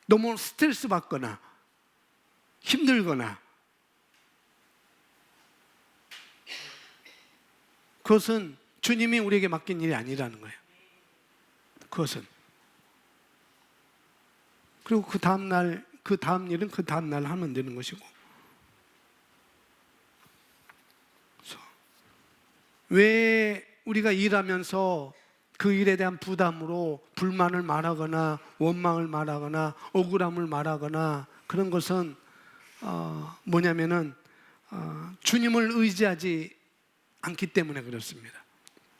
너무 스트레스 받거나 힘들거나, 그것은 주님이 우리에게 맡긴 일이 아니라는 거예요. 그것은. 그리고 그 다음 일은 그 다음 날 하면 되는 것이고. 왜 우리가 일하면서 그 일에 대한 부담으로 불만을 말하거나 원망을 말하거나 억울함을 말하거나 그런 것은 뭐냐면은 주님을 의지하지 않기 때문에 그렇습니다.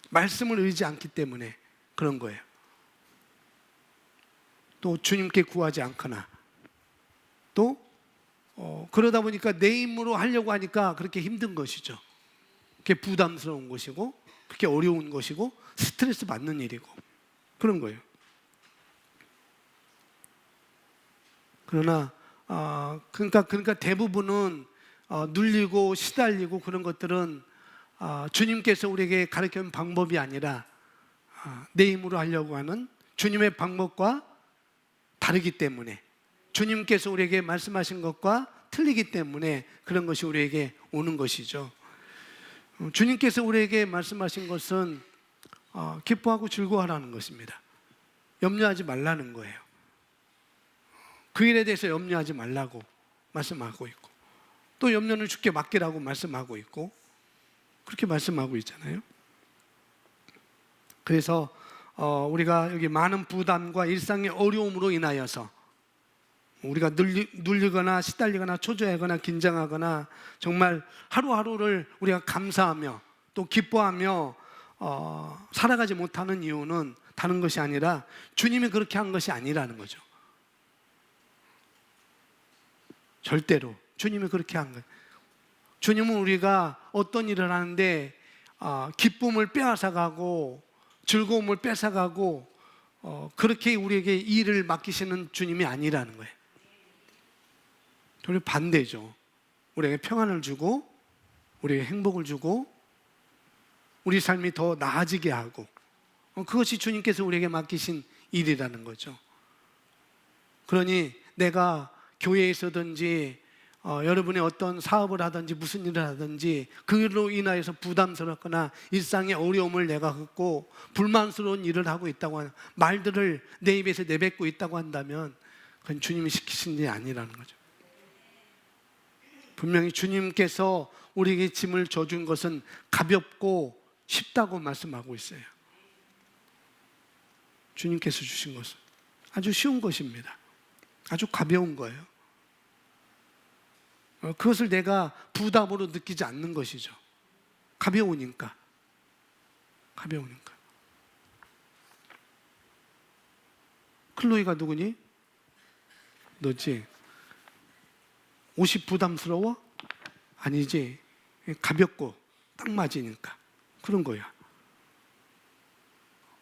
말씀을 의지하지 않기 때문에 그런 거예요. 또 주님께 구하지 않거나, 또 그러다 보니까 내 힘으로 하려고 하니까 그렇게 힘든 것이죠. 그게 부담스러운 것이고, 그렇게 어려운 것이고, 스트레스 받는 일이고, 그런 거예요. 그러나 그러니까 대부분은 눌리고 시달리고 그런 것들은 주님께서 우리에게 가르치는 방법이 아니라 내 힘으로 하려고 하는 주님의 방법과 다르기 때문에, 주님께서 우리에게 말씀하신 것과 틀리기 때문에 그런 것이 우리에게 오는 것이죠. 주님께서 우리에게 말씀하신 것은 기뻐하고 즐거워하라는 것입니다. 염려하지 말라는 거예요. 그 일에 대해서 염려하지 말라고 말씀하고 있고, 또 염려는 주께 맡기라고 말씀하고 있고, 그렇게 말씀하고 있잖아요. 그래서 우리가 여기 많은 부담과 일상의 어려움으로 인하여서 우리가 눌리거나 시달리거나 초조하거나 긴장하거나 정말 하루하루를 우리가 감사하며 또 기뻐하며 살아가지 못하는 이유는 다른 것이 아니라 주님이 그렇게 한 것이 아니라는 거죠. 절대로 주님이 그렇게 한 거예요. 주님은 우리가 어떤 일을 하는데 기쁨을 빼앗아가고 즐거움을 뺏어가고 그렇게 우리에게 일을 맡기시는 주님이 아니라는 거예요. 우리 반대죠. 우리에게 평안을 주고 우리에게 행복을 주고 우리 삶이 더 나아지게 하고, 그것이 주님께서 우리에게 맡기신 일이라는 거죠. 그러니 내가 교회에 있어든지 여러분이 어떤 사업을 하든지 무슨 일을 하든지 그로 인하여서 부담스럽거나 일상의 어려움을 내가 겪고 불만스러운 일을 하고 있다고 하는 말들을 내 입에서 내뱉고 있다고 한다면 그건 주님이 시키신 일이 아니라는 거죠. 분명히 주님께서 우리에게 짐을 져준 것은 가볍고 쉽다고 말씀하고 있어요. 주님께서 주신 것은 아주 쉬운 것입니다. 아주 가벼운 거예요. 그것을 내가 부담으로 느끼지 않는 것이죠. 가벼우니까. 클로이가 누구니? 너지? 옷이 부담스러워? 아니지. 가볍고 딱 맞으니까. 그런 거야.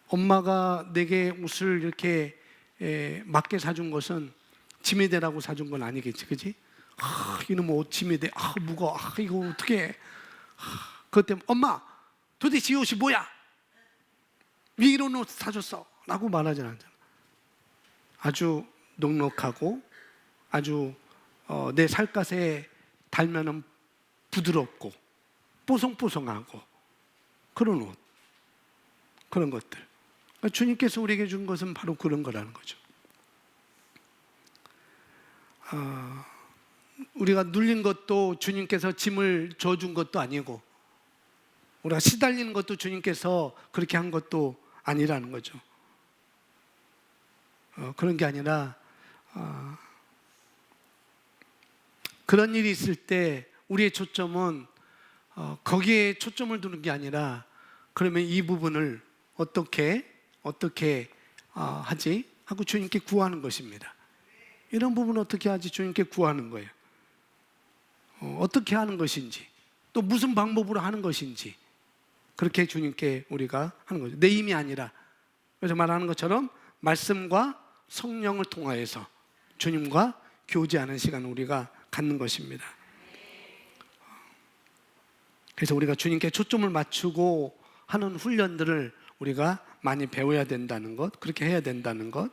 엄마가 내게 옷을 이렇게 맞게 사준 것은 짐이 되라고 사준 건 아니겠지, 그지? 이놈의 옷 짐이 돼. 무거워. 이거 어떡해. 그것 때문에 엄마 도대체 이 옷이 뭐야? 왜 이런 옷 사줬어? 라고 말하지 않잖아. 아주 넉넉하고 아주 내 살갗에 달면은 부드럽고 뽀송뽀송하고 그런 옷, 그런 것들. 주님께서 우리에게 준 것은 바로 그런 거라는 거죠. 우리가 눌린 것도 주님께서 짐을 져준 것도 아니고, 우리가 시달리는 것도 주님께서 그렇게 한 것도 아니라는 거죠. 그런 게 아니라 그런 일이 있을 때 우리의 초점은 거기에 초점을 두는 게 아니라, 그러면 이 부분을 어떻게 하지? 하고 주님께 구하는 것입니다. 이런 부분을 어떻게 하지? 주님께 구하는 거예요. 어떻게 하는 것인지, 또 무슨 방법으로 하는 것인지, 그렇게 주님께 우리가 하는 거죠. 내 힘이 아니라, 그래서 말하는 것처럼 말씀과 성령을 통하여서 주님과 교제하는 시간을 우리가 갖는 것입니다. 그래서 우리가 주님께 초점을 맞추고 하는 훈련들을 우리가 많이 배워야 된다는 것, 그렇게 해야 된다는 것,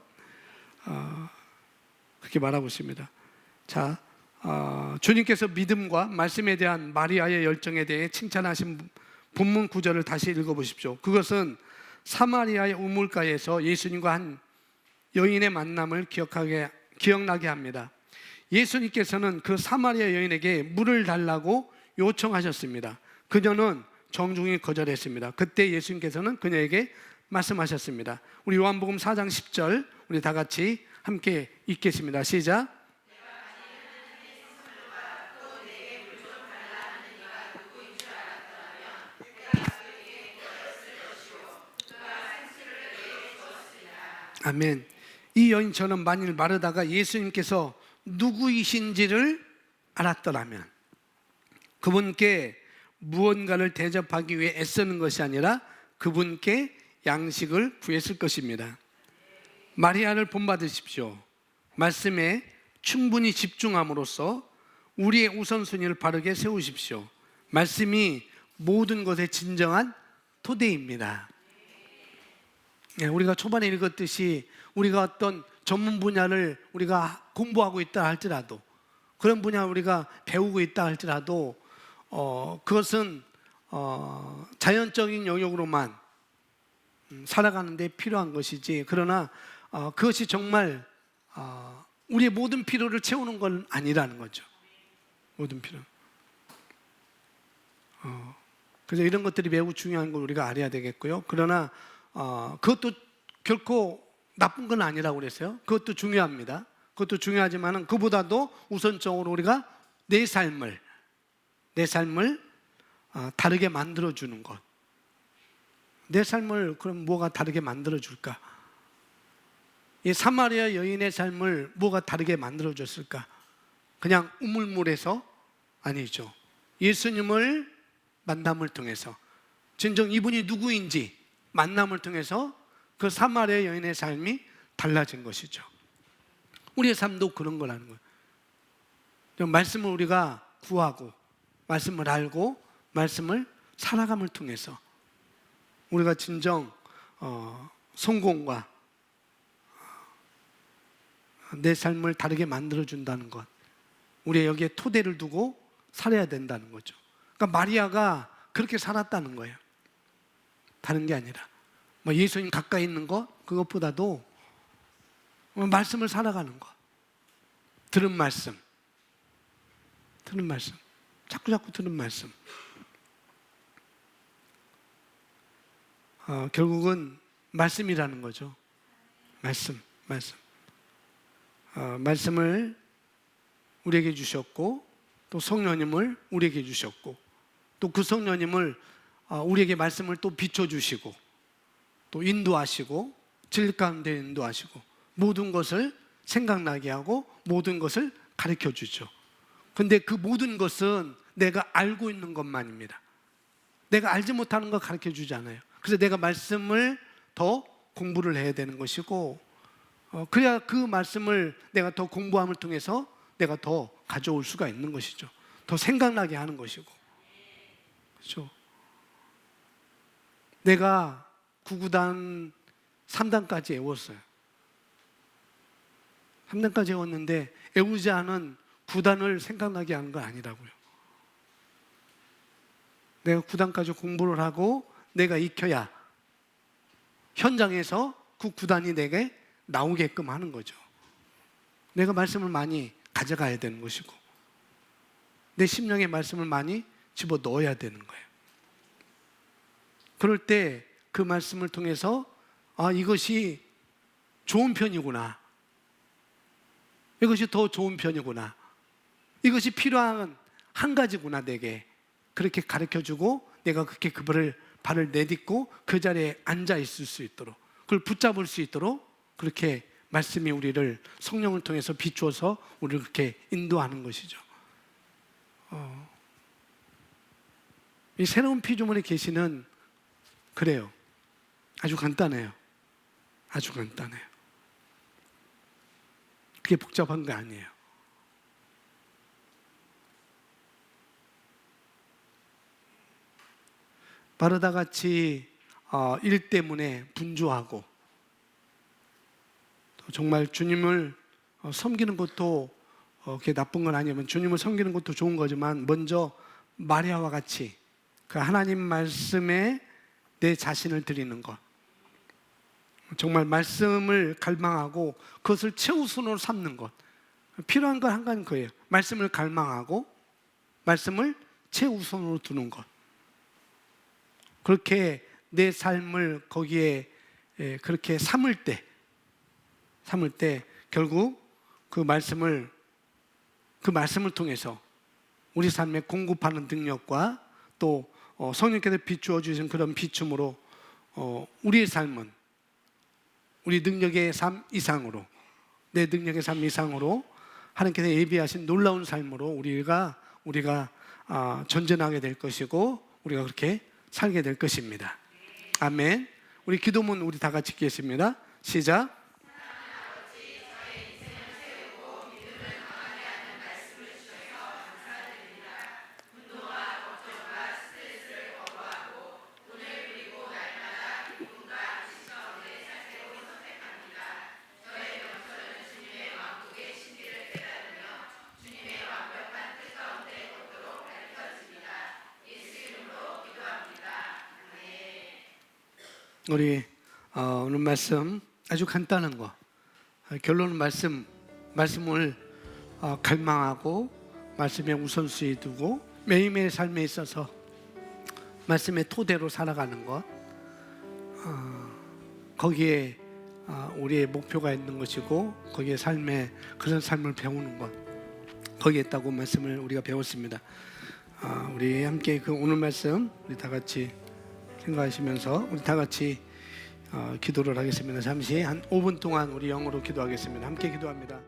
그렇게 말하고 있습니다. 자, 주님께서 믿음과 말씀에 대한 마리아의 열정에 대해 칭찬하신 본문 구절을 다시 읽어보십시오. 그것은 사마리아의 우물가에서 예수님과 한 여인의 만남을 기억나게 합니다. 예수님께서는 그 사마리아 여인에게 물을 달라고 요청하셨습니다. 그녀는 정중히 거절했습니다. 그때 예수님께서는 그녀에게 말씀하셨습니다. 우리 요한복음 4장 10절 우리 다 같이 함께 읽겠습니다. 시작. 아멘. 이 여인처럼 만일 마르다가 예수님께서 누구이신지를 알았더라면 그분께 무언가를 대접하기 위해 애쓰는 것이 아니라 그분께 양식을 구했을 것입니다. 마리아를 본받으십시오. 말씀에 충분히 집중함으로써 우리의 우선순위를 바르게 세우십시오. 말씀이 모든 것의 진정한 토대입니다. 우리가 초반에 읽었듯이 우리가 어떤 전문 분야를 우리가 공부하고 있다 할지라도, 그런 분야 우리가 배우고 있다 할지라도 그것은 자연적인 영역으로만 살아가는 데 필요한 것이지, 그러나 그것이 정말 우리의 모든 필요를 채우는 건 아니라는 거죠. 모든 필요. 그래서 이런 것들이 매우 중요한 걸 우리가 알아야 되겠고요. 그러나 그것도 결코 나쁜 건 아니라고 그랬어요. 그것도 중요합니다. 그것도 중요하지만 그보다도 우선적으로 우리가 내 삶을 다르게 만들어주는 것. 내 삶을 그럼 뭐가 다르게 만들어줄까? 이 사마리아 여인의 삶을 뭐가 다르게 만들어줬을까? 그냥 우물물에서? 아니죠. 예수님을 만남을 통해서, 진정 이분이 누구인지 만남을 통해서 그 사마리아 여인의 삶이 달라진 것이죠. 우리의 삶도 그런 거라는 거예요. 말씀을 우리가 구하고, 말씀을 알고, 말씀을 살아감을 통해서 우리가 진정 성공과 내 삶을 다르게 만들어준다는 것, 우리 여기에 토대를 두고 살아야 된다는 거죠. 그러니까 마리아가 그렇게 살았다는 거예요. 다른 게 아니라 예수님 가까이 있는 것, 그것보다도 말씀을 살아가는 것, 들은 말씀, 자꾸 들은 말씀. 결국은 말씀이라는 거죠. 말씀. 말씀을 우리에게 주셨고, 또 성령님을 우리에게 주셨고, 또 그 성령님을 우리에게 말씀을 또 비춰주시고, 또 인도하시고, 진리 가운데 인도하시고, 모든 것을 생각나게 하고 모든 것을 가르쳐 주죠. 근데 그 모든 것은 내가 알고 있는 것만입니다. 내가 알지 못하는 거 가르쳐 주지 않아요. 그래서 내가 말씀을 더 공부를 해야 되는 것이고, 그래야 그 말씀을 내가 더 공부함을 통해서 내가 더 가져올 수가 있는 것이죠. 더 생각나게 하는 것이고. 그렇죠? 내가 구구단 3단까지 외웠어요. 3단까지 외웠는데 외우지 않은 9단을 생각나게 하는 건 아니라고요. 내가 9단까지 공부를 하고 내가 익혀야 현장에서 그 9단이 내게 나오게끔 하는 거죠. 내가 말씀을 많이 가져가야 되는 것이고, 내 심령의 말씀을 많이 집어넣어야 되는 거예요. 그럴 때 그 말씀을 통해서 이것이 좋은 편이구나, 이것이 더 좋은 편이구나. 이것이 필요한 한 가지구나 내게. 그렇게 가르쳐주고 내가 그렇게 그 발을 내딛고 그 자리에 앉아 있을 수 있도록, 그걸 붙잡을 수 있도록 그렇게 말씀이 우리를 성령을 통해서 비추어서 우리를 그렇게 인도하는 것이죠. 이 새로운 피조물의 계시는 그래요. 아주 간단해요. 아주 간단해요. 그게 복잡한 거 아니에요. 바르다 같이 일 때문에 분주하고, 정말 주님을 섬기는 것도 그게 나쁜 건 아니면 주님을 섬기는 것도 좋은 거지만, 먼저 마리아와 같이 그 하나님 말씀에 내 자신을 드리는 것, 정말 말씀을 갈망하고 그것을 최우선으로 삼는 것, 필요한 건 한 가지는 거예요. 말씀을 갈망하고 말씀을 최우선으로 두는 것. 그렇게 내 삶을 거기에 그렇게 삼을 때 결국 그 말씀을 통해서 우리 삶에 공급하는 능력과 또 성령께서 비추어 주신 그런 비춤으로 우리의 삶은 우리 능력의 삶 이상으로, 내 능력의 삶 이상으로 하나님께서 예비하신 놀라운 삶으로 우리가 전전하게 될 것이고, 우리가 그렇게 살게 될 것입니다. 아멘. 우리 기도문 우리 다 같이 읽겠습니다. 시작. 우리 오늘 말씀 아주 간단한 거, 결론은 말씀을 갈망하고 말씀에 우선순위 두고 매일매일 삶에 있어서 말씀의 토대로 살아가는 것, 거기에 우리의 목표가 있는 것이고, 거기에 그런 삶을 배우는 것, 거기에 있다고 말씀을 우리가 배웠습니다. 우리 함께 그 오늘 말씀 우리 다 같이 생각하시면서 우리 다 같이 기도를 하겠습니다. 잠시 한 5분 동안 우리 영어로 기도하겠습니다. 함께 기도합니다.